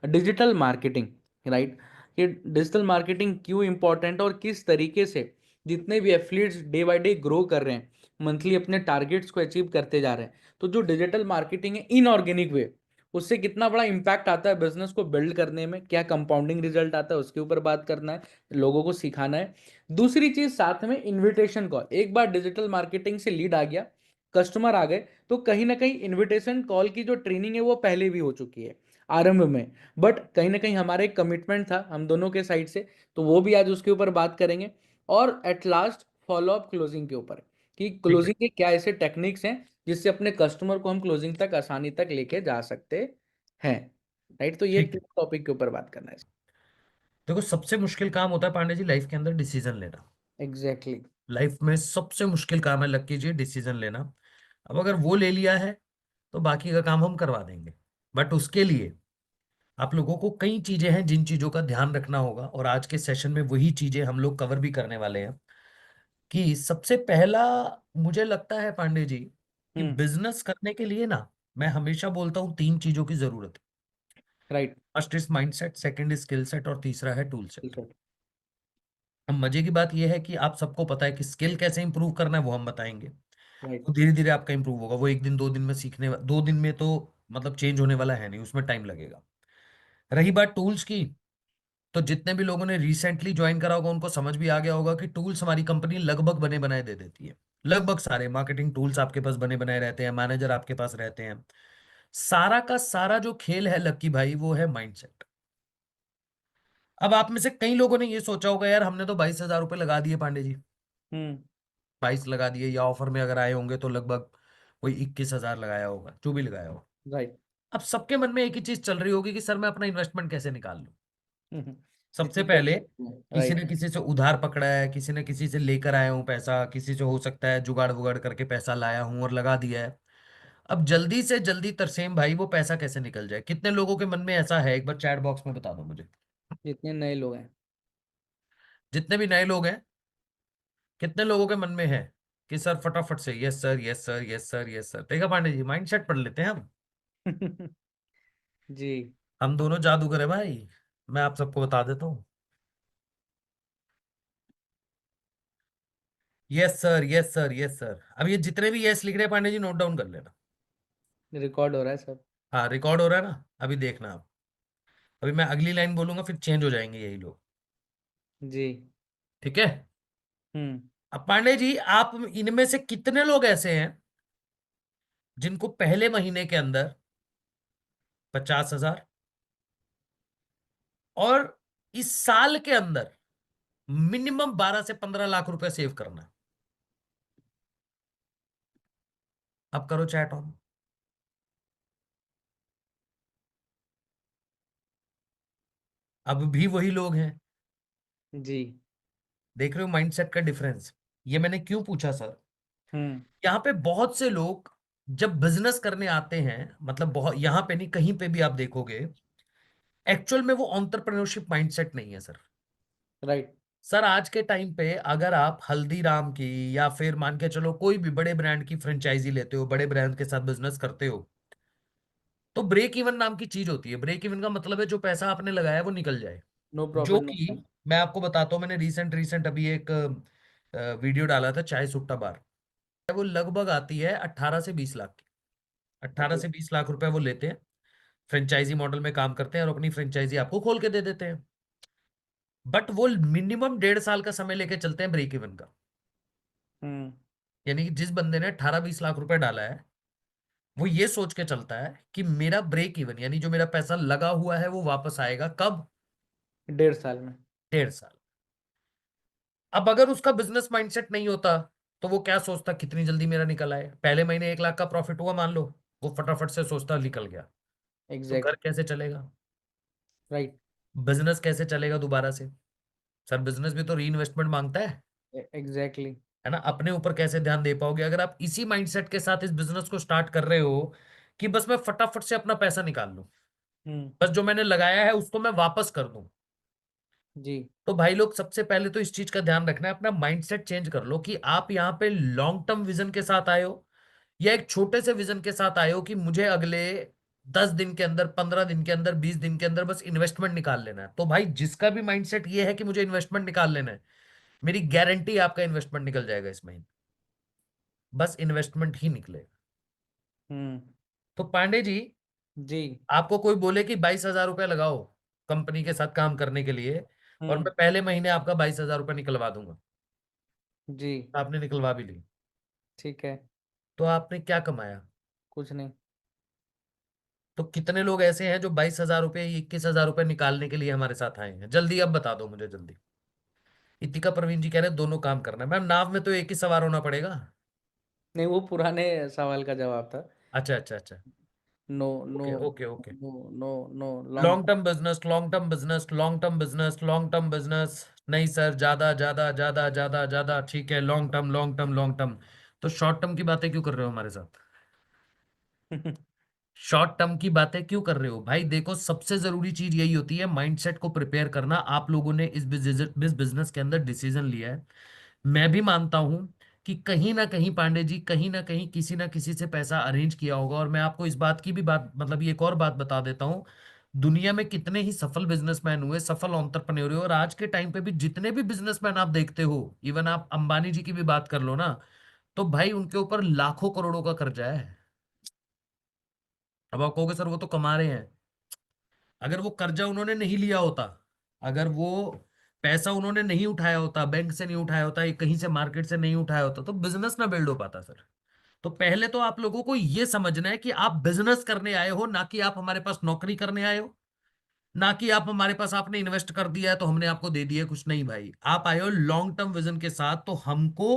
Digital marketing, right. कि digital marketing क्यों important और किस तरीके से जितने भी affiliates day by day grow कर रहे हैं, मंथली अपने टारगेट्स को अचीव करते जा रहे हैं, तो जो डिजिटल मार्केटिंग है इनऑर्गेनिक वे, उससे कितना बड़ा इंपैक्ट आता है बिजनेस को बिल्ड करने में, क्या कंपाउंडिंग रिजल्ट आता है उसके ऊपर बात करना है, लोगों को सिखाना है। दूसरी चीज साथ में इन्विटेशन कॉल, एक बार डिजिटल मार्केटिंग से लीड आ गया, कस्टमर आ गए, तो कहीं ना कहीं इन्विटेशन कॉल की जो ट्रेनिंग है वो पहले भी हो चुकी है आरंभ में, बट कहीं ना कहीं हमारा एक कमिटमेंट था हम दोनों के साइड से, तो वो भी आज उसके ऊपर बात करेंगे। और at last follow up closing के ऊपर, कि ठीक है। क्लोजिंग के क्या ऐसे टेक्निक्स हैं जिससे अपने कस्टमर को हम क्लोजिंग तक आसानी तक लेके जा सकते हैं, राइट। तो ये ठीक है। तीन टॉपिक के ऊपर बात करना है। देखो, सबसे मुश्किल काम होता है पांडे जी लाइफ के अंदर डिसीजन लेना। Exactly exactly. लाइफ में सबसे मुश्किल काम है, लग कीजिए, डिसीजन लेना। अब अगर वो ले लिया है तो बाकी का काम हम करवा देंगे। बट उसके लिए आप लोगों को कई चीजें हैं जिन चीजों का ध्यान रखना होगा, और आज के सेशन में वही चीजें हम लोग कवर भी करने वाले हैं। कि सबसे पहला, मुझे लगता है पांडे जी, कि हम्म। बिजनेस करने के लिए ना, मैं हमेशा बोलता हूँ तीन चीजों की जरूरत है। Right. First is mindset, second is skill set, और तीसरा है टूल सेट। राइट। अब मजे की बात यह है कि आप सबको पता है कि स्किल कैसे इंप्रूव करना है, वो हम बताएंगे। राइट। वो धीरे धीरे आपका इंप्रूव होगा, वो एक दिन दो दिन में सीखने, 2 दिन में तो मतलब चेंज होने वाला है नहीं, उसमें टाइम लगेगा। रही बात टूल्स की, तो जितने भी लोगों ने रिसेंटली ज्वाइन करा होगा उनको समझ भी आ गया होगा कि टूल्स हमारी कंपनी लगभग बने बनाए दे देती है। लगभग सारे मार्केटिंग टूल्स आपके पास बने बनाए रहते हैं, मैनेजर आपके पास रहते हैं। सारा का सारा जो खेल है लक्की भाई, वो है माइंडसेट। अब आप में से कई लोगों ने ये सोचा होगा, यार हमने तो 22,000 रुपये लगा दिए पांडे जी, हम्म। 22 लगा दिए, या ऑफर में अगर आए होंगे तो लगभग कोई 21,000 लगाया होगा, जो भी लगाया होगा। राइट। अब सबके मन में एक ही चीज चल रही होगी कि सर मैं अपना इन्वेस्टमेंट कैसे निकाल लूं। सबसे जितनी पहले किसी राइट। ने किसी से उधार पकड़ा है, किसी ने किसी से लेकर आया हूं पैसा, किसी से हो सकता है जुगाड़ वुगाड़ करके पैसा लाया हूं और लगा दिया है। अब जल्दी से जल्दी तरसेम भाई, वो पैसा कैसे निकल जाए? कितने लोगों के मन में ऐसा है, एक बार चैट बॉक्स में बता दो मुझे। जितने नए लोग हैं। जितने भी नए लोग हैं, कितने लोगों के मन में है कि सर फटाफट से yes sir, yes sir, yes sir, yes sir? देखा पांडे जी, माइंडसेट पढ़ लेते हैं हम। जी। हम दोनों जादूगर है भाई, मैं आप सबको बता देता हूँ। Yes sir, yes sir, yes sir. अब ये जितने भी यस लिख रहे हैं पांडे जी, नोट डाउन कर लेना। रिकॉर्ड हो रहा है सब। हाँ, रिकॉर्ड हो रहा है ना, अभी देखना आप। अभी मैं अगली लाइन बोलूंगा, फिर चेंज हो जाएंगे यही लोग। जी। ठीक है। हम्म। अब पांडे जी, आप इनमें से कितने लोग ऐसे हैं जिनको पहले महीने के अंदर 50,000, और इस साल के अंदर मिनिमम 12 से 15 लाख रुपए सेव करना है? अब करो चैट ऑन। अब भी वही लोग हैं। जी। देख रहे हो माइंडसेट का डिफरेंस? ये मैंने क्यों पूछा सर? हम्म। यहाँ पे बहुत से लोग जब बिजनेस करने आते हैं, मतलब बहुत, यहाँ पे नहीं कहीं पे भी आप देखोगे, एक्चुअल में वो एंटरप्रेन्योरशिप माइंडसेट नहीं है सर। राइट। सर आज के टाइम पे अगर आप हल्दीराम की, या फिर मान के चलो कोई भी बड़े ब्रांड की फ्रेंचाइजी लेते हो, बड़े ब्रांड के साथ बिजनेस करते हो, तो ब्रेक इवन नाम की चीज होती है। ब्रेक इवन का मतलब है जो पैसा आपने लगाया वो निकल जाए। नो जो प्रॉफिट नो कि लॉस। मैं आपको बताता हूँ, मैंने रिसेंट रिसेंट अभी एक वीडियो डाला था, चाय सुट्टा बार। वो लगभग आती है 18 से 20 लाख की। अट्ठारह ओके। से बीस लाख रुपए वो लेते हैं, फ्रेंचाइजी मॉडल में काम करते हैं, और अपनी फ्रेंचाइजी आपको खोल के दे देते हैं। बट वो मिनिमम 1.5 साल का समय लेके चलते हैं ब्रेक इवन का। हम्म। यानी कि जिस बंदे ने 18-20 लाख रुपए डाला है, वो ये सोच के चलता है कि मेरा ब्रेक इवन, यानी जो मेरा पैसा लगा हुआ है वो वापस आएगा कब? 1.5 साल में। 1.5 साल। अब अगर उसका बिजनेस माइंडसेट नहीं होता, तो वो क्या सोचता, कितनी जल्दी मेरा निकल आए? पहले महीने 1 लाख का प्रॉफिट हुआ मान लो, वो फटाफट से सोचता निकल गया, तो घर एग्जैक्ट। कैसे चलेगा? राइट। बिजनेस कैसे चलेगा दोबारा से? सर बिजनेस भी तो री इन्वेस्टमेंट मांगता एग्जैक्टली। है ना? अपने ऊपर कैसे ध्यान दे पाओगे अगर आप इसी माइंडसेट के साथ इस बिजनेस को स्टार्ट कर रहे हो कि बस मैं फटाफट से अपना पैसा निकाल लूं, हम्म। बस जो मैंने लगाया है उसको मैं वापस कर दूं? जी। तो भाई लोग, सबसे पहले तो इस चीज का ध्यान रखना है, अपना माइंडसेट चेंज कर लो कि आप यहाँ पे लॉन्ग टर्म विजन के साथ आए हो, या एक छोटे से विजन के साथ आए हो कि मुझे अगले 10 दिन के अंदर, 15 दिन के अंदर, 20 दिन के अंदर बस इन्वेस्टमेंट निकाल लेना है। तो भाई जिसका भी माइंडसेट ये है कि मुझे इन्वेस्टमेंट निकाल लेना है, मेरी गारंटी आपका इन्वेस्टमेंट निकल जाएगा इस महीने। बस इन्वेस्टमेंट ही निकलेगा। हम्म। तो पांडे जी, जी। आपको कोई बोले कि 22,000 रुपये लगाओ कंपनी के साथ काम करने के लिए, और हम्म। मैं पहले महीने आपका 22,000 रुपये निकलवा दूंगा, जी। आपने निकलवा भी ली, ठीक है। तो आपने क्या कमाया? कुछ नहीं। तो कितने लोग ऐसे हैं जो 22,000 रुपये, 21,000 रुपये निकालने के लिए हमारे साथ आए हैं? जल्दी अब बता दो मुझे, जल्दी। इतिका प्रवीण जी कह रहे हैं दोनों काम करना है। मैम नाव में तो एक ही सवार होना पड़ेगा। नहीं, वो पुराने सवाल का जवाब था। अच्छा अच्छा अच्छा। No no. Okay okay okay. No no. No long. Long term business, long term business, long term business, long term business. नहीं सर, ज्यादा ज्यादा ज्यादा ज्यादा ज्यादा, ठीक है, long term long term long term. तो शॉर्ट टर्म की बातें क्यों कर रहे हो हमारे साथ? शॉर्ट टर्म की बातें क्यों कर रहे हो भाई? देखो, सबसे जरूरी चीज यही होती है माइंडसेट को प्रिपेयर करना। आप लोगों ने इस बिजनेस के अंदर डिसीजन लिया है। मैं भी मानता हूं कि कहीं ना कहीं पांडे जी, कहीं ना कहीं किसी ना किसी से पैसा अरेंज किया होगा। और मैं आपको इस बात की भी बात, मतलब ये एक और बात बता देता हूं। दुनिया में कितने ही सफल बिजनेसमैन हुए, सफल एंटरप्रेन्योर हुए, और आज के टाइम पे भी जितने भी बिजनेसमैन आप देखते हो, इवन आप अंबानी जी की भी बात कर लो ना, तो भाई उनके ऊपर लाखों करोड़ों का कर्जा है। अब आप कहोगे सर वो तो कमा रहे हैं। अगर वो कर्जा उन्होंने नहीं लिया होता, अगर वो पैसा उन्होंने नहीं उठाया होता, बैंक से नहीं उठाया होता, या कहीं से मार्केट से नहीं उठाया होता, तो बिजनेस ना बिल्ड हो पाता सर। तो पहले तो आप लोगों को ये समझना है कि आप बिजनेस करने आए हो, ना कि आप हमारे पास नौकरी करने आए हो। ना कि आप हमारे पास, आपने इन्वेस्ट कर दिया है तो हमने आपको दे दिया कुछ, नहीं भाई, आप आए हो लॉन्ग टर्म विजन के साथ। तो हमको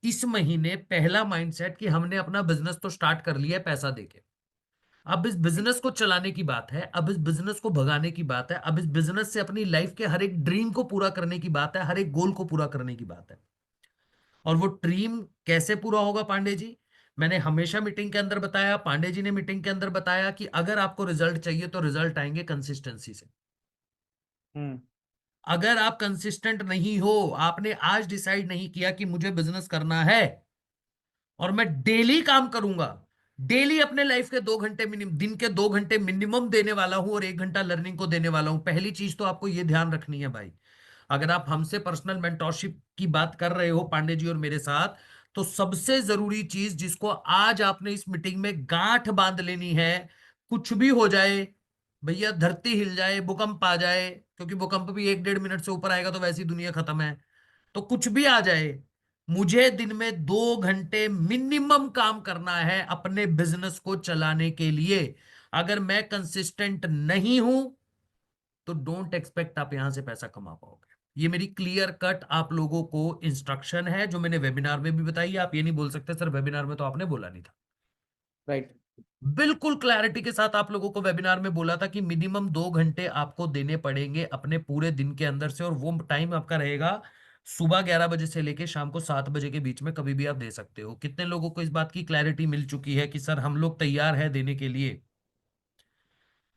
इस महीने पहला माइंडसेट कि हमने अपना बिजनेस तो स्टार्ट कर लिया है पैसा देके। अब इस बिजनेस को चलाने की बात है, अब इस बिजनेस को भगाने की बात है, अब इस बिजनेस से अपनी लाइफ के हर एक ड्रीम को पूरा करने की बात है, हर एक गोल को पूरा करने की बात है। और वो ड्रीम कैसे पूरा होगा पांडे जी? मैंने हमेशा मीटिंग के अंदर बताया, पांडे जी ने मीटिंग के अंदर बताया कि अगर आपको रिजल्ट चाहिए तो रिजल्ट आएंगे कंसिस्टेंसी से। हम्म। अगर आप कंसिस्टेंट नहीं हो, आपने आज डिसाइड नहीं किया कि मुझे बिजनेस करना है और मैं डेली काम करूंगा, डेली अपने लाइफ के 2 घंटे मिनिमम, दिन के 2 घंटे मिनिमम देने वाला हूं, और 1 घंटा लर्निंग को देने वाला हूं। पहली चीज तो आपको यह ध्यान रखनी है भाई। अगर आप हमसे पर्सनल मेंटोरशिप की बात कर रहे हो पांडे जी और मेरे साथ, तो सबसे जरूरी चीज जिसको आज आपने इस मीटिंग में गांठ बांध लेनी है, कुछ भी हो जाए भैया, धरती हिल जाए, भूकंप आ जाए, क्योंकि भूकंप भी 1 डेढ़ मिनट से ऊपर आएगा तो वैसी दुनिया खत्म है, तो कुछ भी आ जाए, मुझे दिन में 2 घंटे मिनिमम काम करना है अपने बिजनेस को चलाने के लिए। अगर मैं कंसिस्टेंट नहीं हूं तो डोंट एक्सपेक्ट आप यहां से पैसा कमा पाओगे। ये मेरी क्लियर कट आप लोगों को इंस्ट्रक्शन है, जो मैंने वेबिनार में भी बताई है। आप ये नहीं बोल सकते सर वेबिनार में तो आपने बोला नहीं था। राइट। बिल्कुल क्लैरिटी के साथ आप लोगों को वेबिनार में बोला था कि मिनिमम 2 घंटे आपको देने पड़ेंगे अपने पूरे दिन के अंदर से, और वो टाइम आपका रहेगा सुबह 11 बजे से लेके शाम को 7 बजे के बीच में, कभी भी आप दे सकते हो। कितने लोगों को इस बात की क्लैरिटी मिल चुकी है कि सर हम लोग तैयार है देने के लिए,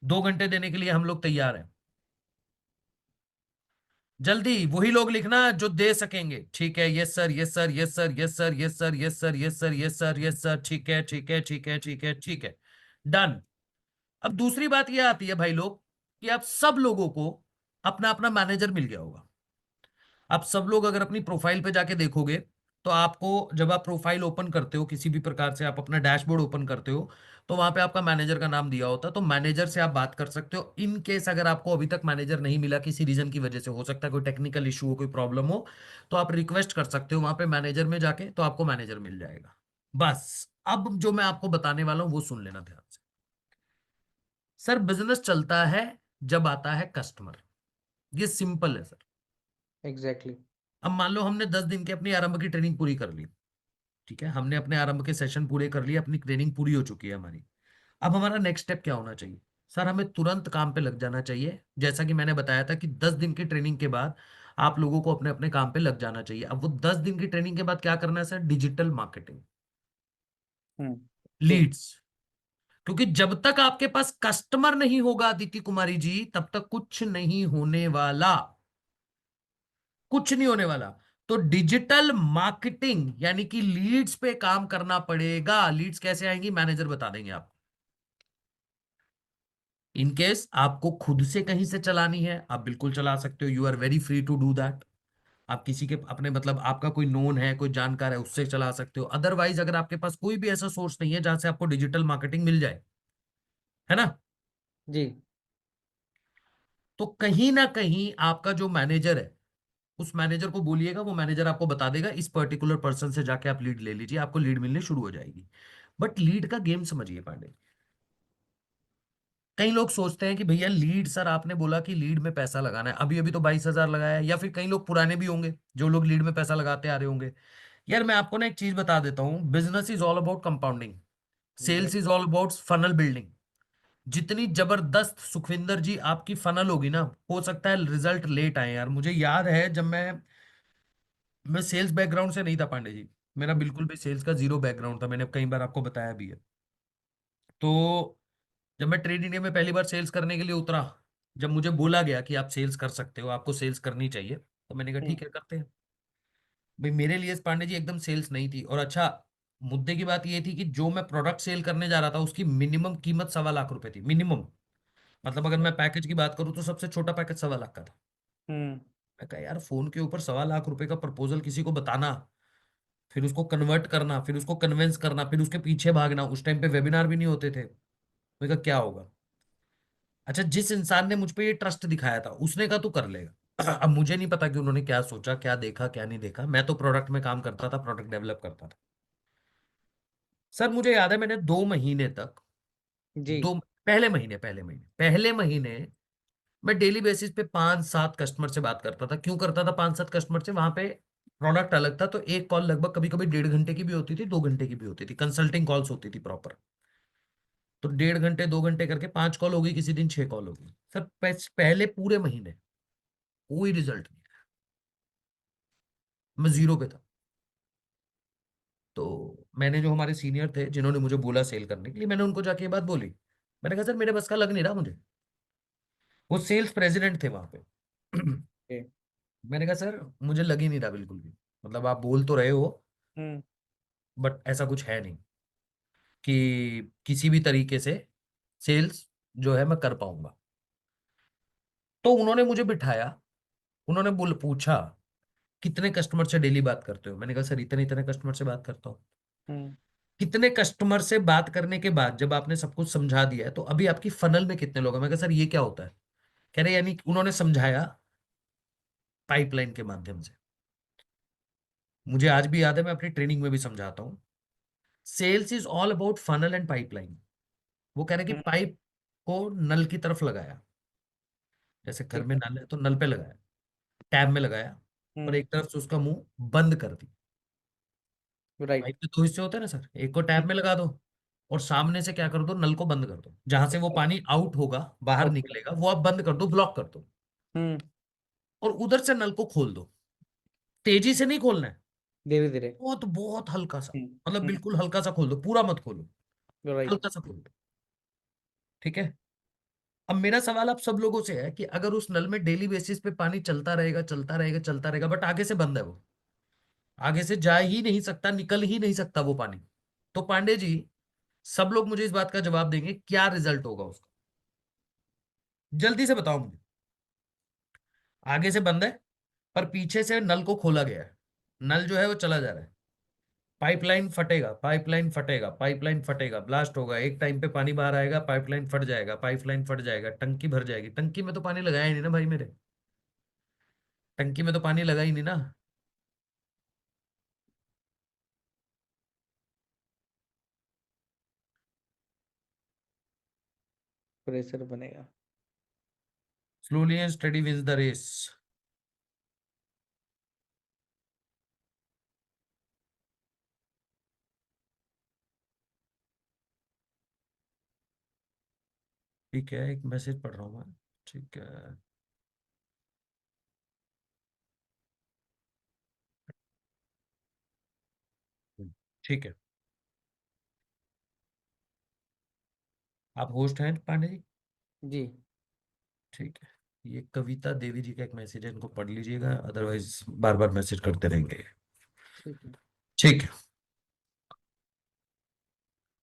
2 घंटे देने के लिए हम लोग तैयार हैं? जल्दी वही लोग लिखना जो दे सकेंगे। ठीक है, yes sir, yes sir, yes sir, yes sir, yes sir, yes sir, yes sir, yes sir, yes sir, ठीक है, ठीक है, ठीक है, ठीक है, ठीक है, डन। अब दूसरी बात यह आती है भाई लोग, कि आप सब लोगों को अपना अपना मैनेजर मिल गया होगा। आप सब लोग अगर अपनी प्रोफाइल पे जाके देखोगे, तो आपको, जब आप प्रोफाइल ओपन करते हो किसी भी प्रकार से, आप अपना डैशबोर्ड ओपन करते हो, तो वहां पे आपका मैनेजर का नाम दिया होता है। तो मैनेजर से आप बात कर सकते हो। इन केस अगर आपको अभी तक मैनेजर नहीं मिला किसी रीजन की वजह से, हो सकता है कोई टेक्निकल इशू हो, कोई प्रॉब्लम हो, तो आप रिक्वेस्ट कर सकते हो वहां पे मैनेजर में जाके, तो आपको मैनेजर मिल जाएगा। बस अब जो मैं आपको बताने वाला हूं वो सुन लेना ध्यान से। सर बिजनेस चलता है जब आता है कस्टमर, ये सिंपल है सर। एग्जैक्टली। अब मान लो हमने 10 दिन की अपनी आरंभ की ट्रेनिंग पूरी कर ली, ठीक है, हमने अपने आरंभ के सेशन पूरे कर लिए, अपनी ट्रेनिंग पूरी हो चुकी है हमारी। अब हमारा नेक्स्ट स्टेप क्या होना चाहिए? सर हमें तुरंत काम पे लग जाना चाहिए। जैसा कि मैंने बताया था कि 10 दिन की ट्रेनिंग के बाद आप लोगों को अपने अपने काम पे लग जाना चाहिए। अब वो 10 दिन की ट्रेनिंग के बाद क्या करना है सर? डिजिटल मार्केटिंग, हम्म। ट्रू। लीड्स। क्योंकि जब तक आपके पास कस्टमर नहीं होगा अदिति कुमारी जी, तब तक कुछ नहीं होने वाला, कुछ नहीं होने वाला। तो डिजिटल मार्केटिंग यानी कि लीड्स पे काम करना पड़ेगा। लीड्स कैसे आएंगी मैनेजर बता देंगे आप। इन केस आपको खुद से कहीं से चलानी है, आप बिल्कुल चला सकते हो, you are very free to do that. आप किसी के अपने मतलब आपका कोई नोन है, कोई जानकार है, उससे चला सकते हो। अदरवाइज अगर आपके पास कोई भी ऐसा सोर्स नहीं है जहां से आपको डिजिटल मार्केटिंग मिल जाए, है ना, जी। तो कहीं ना कहीं आपका जो मैनेजर है, उस मैनेजर को बोलिएगा, वो मैनेजर आपको बता देगा इस पर्टिकुलर पर्सन से जाके आप लीड ले लीजिए, आपको लीड मिलने शुरू हो जाएगी। बट लीड का गेम समझिए पांडे। कई लोग सोचते हैं कि भैया लीड, सर आपने बोला कि लीड में पैसा लगाना है, अभी अभी तो 22,000 लगाया है। या फिर कई लोग पुराने भी होंगे जो लोग लीड में पैसा लगाते आ रहे होंगे। यार मैं आपको ना एक चीज बता देता हूँ, business is all about compounding, sales is all about funnel building. जितनी जबरदस्त सुखविंदर जी आपकी फनल होगी ना, हो सकता है रिजल्ट लेट आए। यार मुझे याद है जब मैं सेल्स बैकग्राउंड से नहीं था पांडे जी, मेरा बिल्कुल भी सेल्स का जीरो बैकग्राउंड था, मैंने कई बार आपको बताया भी है। तो जब मैं ट्रेड इंडिया में पहली बार सेल्स करने के लिए उतरा, जब मुझे बोला गया कि आप सेल्स कर सकते हो, आपको सेल्स करनी चाहिए, तो मैंने कहा हम्म। ठीक है करते हैं। भाई मेरे लिए पांडे जी एकदम सेल्स नहीं थी। और अच्छा, मुद्दे की बात ये थी कि जो मैं प्रोडक्ट सेल करने जा रहा था उसकी मिनिमम कीमत 1.25 लाख थी, मिनिमम। मतलब अगर मैं पैकेज की बात करूं तो सबसे छोटा पैकेज 1.25 लाख का था। हम्म। मैं कहा यार फोन के ऊपर 1.25 लाख का प्रपोजल किसी को बताना, फिर उसको कन्वर्ट करना, फिर उसको कन्विंस करना, फिर उसके पीछे भागना, उस टाइम पे वेबिनार भी नहीं होते थे। मैं कहा क्या होगा। अच्छा, जिस इंसान ने मुझ पे ये ट्रस्ट दिखाया था उसने कहा तू कर लेगा। अब मुझे नहीं पता कि उन्होंने क्या सोचा, क्या देखा, क्या नहीं देखा। मैं तो प्रोडक्ट में काम करता था, प्रोडक्ट डेवलप करता था। सर मुझे याद है मैंने 2 महीने तक, जी। दो पहले महीने मैं डेली बेसिस पे 5-7 कस्टमर से बात करता था। क्यों करता था 5-7 कस्टमर से? वहां पे प्रोडक्ट अलग था, तो एक कॉल लगभग कभी कभी 1.5 घंटे की भी होती थी, 2 घंटे की भी होती थी, कंसल्टिंग कॉल्स होती थी प्रॉपर। तो 1.5 घंटे 2 घंटे करके 5 कॉल होगी, किसी दिन 6 कॉल होगी। सर पहले पूरे महीने कोई रिजल्ट नहीं, मैं जीरो पे था। तो मैंने, जो हमारे सीनियर थे जिन्होंने मुझे बोला सेल करने के लिए, मैंने उनको जाके ये बात बोली। मैंने कहा सर मेरे बस का लग नहीं रहा मुझे। वो सेल्स प्रेसिडेंट थे वहां पे। ओके। मैंने कहा सर मुझे लग ही नहीं रहा बिल्कुल भी। मतलब आप बोल तो रहे हो हम्म। बट ऐसा कुछ है नहीं कि किसी भी तरीके से सेल्स जो है मैं कर पाऊंगा। तो उन्होंने मुझे बिठाया, उन्होंने बोल पूछा कितने कस्टमर से डेली बात करते हो? मैंने कहा सर इतने इतने कस्टमर से बात करता हूँ। हम्म। कितने कस्टमर से बात करने के बाद जब आपने सब कुछ समझा दिया है तो अभी आपकी फनल में कितने लोग हैं? मैं कहा सर ये क्या होता है? कह रहे यानी उन्होंने समझाया पाइपलाइन के माध्यम से। मुझे आज भी याद है, मैं अपनी ट्रेनिंग में भी समझाता हूँ, sales is all about funnel and pipeline. वो कह रहे कि हम्म। पाइप को नल की तरफ लगाया, जैसे घर ठीक में है। नल है तो नल पे लगाया, टैब में लगाया, और हम्म। एक तरफ से उसका मुंह बंद कर दी। राइट। पाइप के 2 हिस्से होते हैं ना सर, एक को टैब में लगा दो और सामने से क्या कर दो, नल को बंद कर दो, जहां से वो पानी आउट होगा, बाहर ओके। निकलेगा, वो आप बंद कर दो, ब्लॉक कर दो। हम्म। और उधर से नल को खोल दो। तेजी से नहीं खोलना है, धीरे धीरे। बहुत बहुत हल्का सा, हम्म। मतलब हम्म। बिल्कुल हल्का सा खोल दो, पूरा मत खोलो, राइट। हल्का सा खोल दो। ठीक है। अब मेरा सवाल आप सब लोगों से है कि अगर उस नल में डेली बेसिस पे पानी चलता रहेगा, चलता रहेगा, चलता रहेगा, बट आगे से बंद है वो, आगे से जा ही नहीं सकता, निकल ही नहीं सकता वो पानी, तो पांडे जी सब लोग मुझे इस बात का जवाब देंगे क्या रिजल्ट होगा उसका? जल्दी से बताओ मुझे। आगे से बंद है पर पीछे से नल को खोला गया है, नल जो है वो चला जा रहा है, पाइपलाइन फटेगा, पाइपलाइन फटेगा, पाइपलाइन फटेगा, ब्लास्ट होगा, एक टाइम पे पानी बाहर आएगा, पाइपलाइन फट जाएगा, पाइपलाइन फट जाएगा, टंकी भर जाएगी। टंकी में तो पानी लगाया ही नहीं ना भाई मेरे, टंकी में तो पानी लगा ही नहीं ना। प्रेशर बनेगा। Slowly and steady wins the race. ठीक है, एक मैसेज पढ़ रहा हूँ मैं। ठीक है। ठीक है। आप होस्ट हैं पांडे जी? जी। ठीक है। ये कविता देवी जी का एक मैसेज है, इनको पढ़ लीजिएगा, अदरवाइज बार बार मैसेज करते रहेंगे। ठीक है। ठीक है।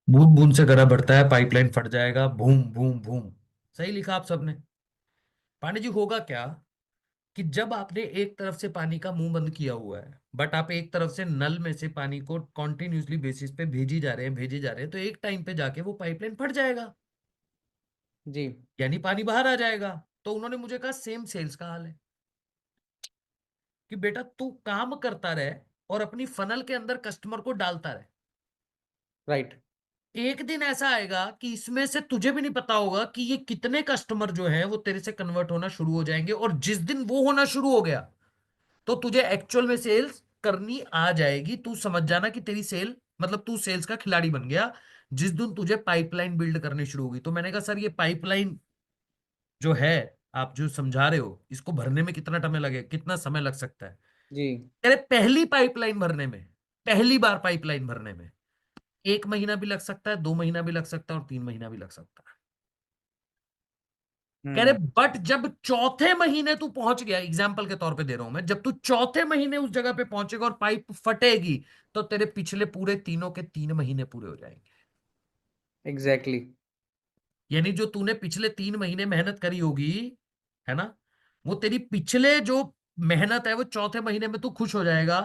बूंद बूंद से घड़ा भरता है, पाइपलाइन फट जाएगा, बूम बूम बूम। सही लिखा आप सबने। पांडे जी होगा क्या कि जब आपने एक तरफ से पानी का मुंह बंद किया हुआ है, बट आप एक तरफ से नल में से पानी को कॉन्टिन्यूसली बेसिस पे भेजी जा रहे हैं, भेजे जा रहे हैं, तो एक टाइम पे जाके वो पाइपलाइन फट जाएगा, जी। यानी पानी बाहर आ जाएगा। तो उन्होंने मुझे कहा सेम सेल्स का हाल है, कि बेटा तू काम करता रहे और अपनी फनल के अंदर कस्टमर को डालता रहे। राइट। एक दिन ऐसा आएगा कि इसमें से तुझे भी नहीं पता होगा कि ये कितने कस्टमर जो है वो तेरे से कन्वर्ट होना शुरू हो जाएंगे, और जिस दिन वो होना शुरू हो गया तो तुझे एक्चुअल में सेल्स करनी आ जाएगी। तू समझ जाना कि तेरी सेल मतलब तू सेल्स का खिलाड़ी बन गया जिस दिन तुझे पाइपलाइन बिल्ड करनी शुरू होगी। तो मैंने कहा सर ये पाइपलाइन जो है, आप जो समझा रहे हो, इसको भरने में कितना समय लगे, कितना समय लग सकता है? जी। अरे पहली पाइपलाइन भरने में, पहली बार पाइपलाइन भरने में 1 महीना भी लग सकता है, 2 महीना भी लग सकता है, और 3 महीना भी लग सकता है। कह रहे हम्म। बट जब चौथे महीने तू पहुंच गया, एग्जाम्पल के तौर पे दे रहा हूं मैं, जब तू चौथे महीने उस जगह पे पहुंचेगा और पाइप फटेगी, तो तेरे पिछले पूरे तीनों के 3 महीने पूरे हो जाएंगे। एग्जैक्टली। यानी जो तूने पिछले 3 महीने मेहनत करी होगी, है ना, वो तेरी पिछले जो मेहनत है वो चौथे महीने में तू खुश हो जाएगा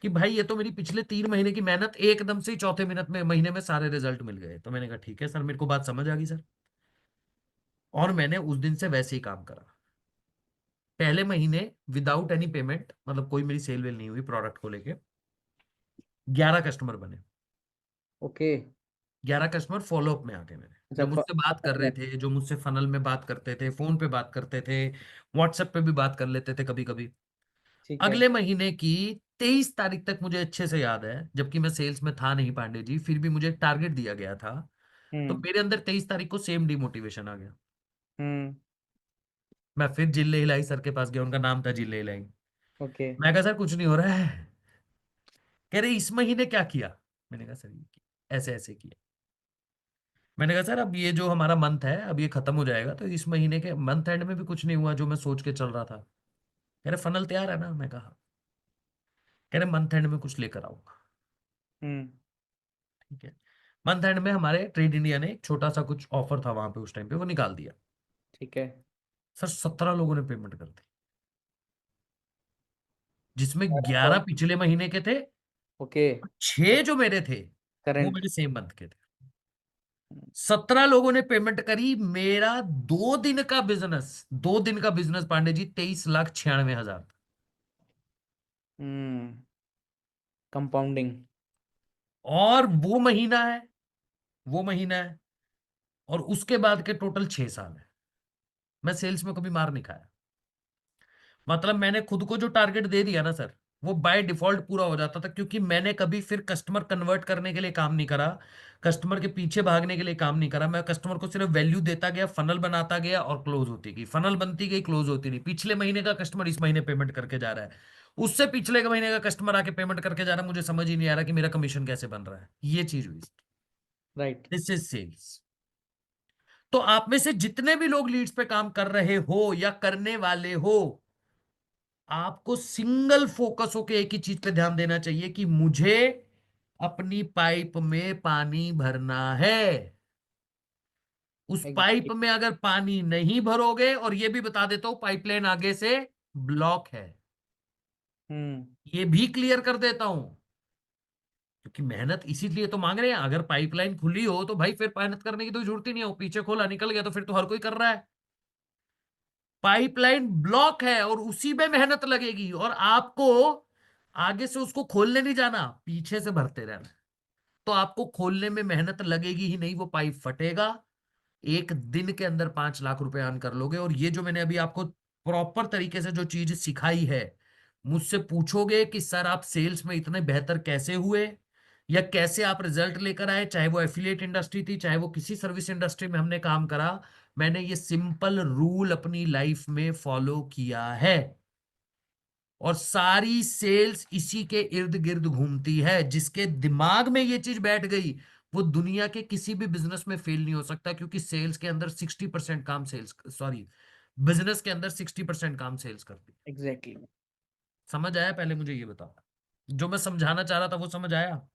कि भाई ये तो मेरी पिछले 3 महीने की मेहनत एकदम से ही चौथे मिनट में महीने में सारे रिजल्ट मिल गए। तो मैंने कहा ठीक है सर, मेरे को बात समझ आ गई सर। और मैंने उस दिन से वैसे ही काम करा। पहले महीने विदाउट एनी पेमेंट, मतलब कोई मेरी सेल वेल नहीं हुई प्रोडक्ट को लेके, 11 कस्टमर बने। ओके। 11 कस्टमर फॉलोअप में आ गए मेरे, अच्छा, जो मुझसे बात कर रहे थे, जो मुझसे फनल में बात करते थे, फोन पे बात करते थे, व्हाट्सएप पे भी बात कर लेते थे कभी कभी। ठीक है। अगले महीने की 23 तारीख तक मुझे अच्छे से याद है, जबकि मैं सेल्स में था नहीं पांडे जी, फिर भी मुझे एक टारगेट दिया गया था। तो हम्म। मेरे अंदर 23 तारीख को सेम डिमोटिवेशन आ गया। हम्म। मैं फिर जिले हिलाई सर के पास गया, उनका नाम था जिले हिलाई। ओके। मैं कहा सर कुछ नहीं हो रहा है। कह रहे इस महीने क्या किया? मैंने कहा सर ये किया, ऐसे ऐसे किया। मैंने कहा सर अब ये जो हमारा मंथ है अब ये खत्म हो जाएगा, तो इस महीने के मंथ एंड में भी कुछ नहीं हुआ जो मैं सोच के चल रहा था। कह रहे फनल तैयार है ना? मैं कहा कह रहे मंथ एंड में कुछ लेकर आऊंगा। हम्म। ठीक है। मंथ एंड में हमारे ट्रेड इंडिया ने एक छोटा सा कुछ ऑफर था वहां पे उस टाइम पे, वो निकाल दिया। ठीक है। सर 17 लोगों ने पेमेंट कर दी, जिसमें और। 11 पिछले महीने के थे, ओके। 6 जो मेरे थे वो करंट। मेरे सेम मंथ के थे। 17 लोगों ने पेमेंट करी। मेरा 2 दिन का बिजनेस पांडे जी 23,96,000। हम्म। कंपाउंडिंग। और वो महीना है और उसके बाद के टोटल 6 साल है। मैं सेल्स में कभी मार नहीं खाया। मतलब मैंने खुद को जो टारगेट दे दिया ना सर, वो बाय डिफॉल्ट पूरा हो जाता था, क्योंकि मैंने कभी फिर कस्टमर कन्वर्ट करने के लिए काम नहीं करा, कस्टमर के पीछे भागने के लिए काम नहीं करा। मैं कस्टमर को सिर्फ वैल्यू देता गया, फनल बनाता गया और क्लोज होती गई, फनल बनती गई, क्लोज होती रही। पिछले महीने का कस्टमर इस महीने पेमेंट करके जा रहा है, उससे पिछले के महीने का कस्टमर आके पेमेंट करके जा रहा है। मुझे समझ ही नहीं आ रहा कि मेरा कमीशन कैसे बन रहा है। ये चीज हुई। राइट। This is sales. तो आप में से जितने भी लोग लीड्स पे काम कर रहे हो या करने वाले हो, आपको सिंगल फोकस होके एक ही चीज पे ध्यान देना चाहिए कि मुझे अपनी पाइप में पानी भरना है। उस पाइप एग्जैक्टली। में अगर पानी नहीं भरोगे, और ये भी बता देता हूं पाइपलाइन आगे से ब्लॉक है, हम्म। ये भी क्लियर कर देता हूं, क्योंकि मेहनत इसीलिए तो मांग रहे हैं। अगर पाइपलाइन खुली हो तो भाई फिर मेहनत करने की तो जरूरत ही नहीं हो, पीछे खोला निकल गया तो फिर तो हर कोई कर रहा है। पाइपलाइन ब्लॉक है और उसी में मेहनत लगेगी, और आपको आगे से उसको खोलने नहीं जाना, पीछे से भरते रहना। तो आपको खोलने में मेहनत लगेगी ही नहीं, वो पाइप फटेगा। एक दिन के अंदर 5 लाख रुपए अर्न कर लोगे। और ये जो मैंने अभी आपको प्रॉपर तरीके से जो चीज सिखाई है, मुझसे पूछोगे कि सर आप सेल्स में इतने बेहतर कैसे हुए, या कैसे आप रिजल्ट लेकर आए, चाहे वो एफिलिएट इंडस्ट्री थी, चाहे वो किसी सर्विस इंडस्ट्री में हमने काम करा, मैंने ये सिंपल रूल अपनी लाइफ में फॉलो किया है। और सारी सेल्स इसी के इर्द गिर्द घूमती है। जिसके दिमाग में ये चीज बैठ गई, वो दुनिया के किसी भी बिजनेस में फेल नहीं हो सकता, क्योंकि सेल्स के अंदर 60% काम सेल्स, सॉरी, बिजनेस के अंदर 60% काम सेल्स करती है। एग्जैक्टली। समझ आया? पहले मुझे ये बताओ, जो मैं समझाना चाह रहा था वो समझ आया?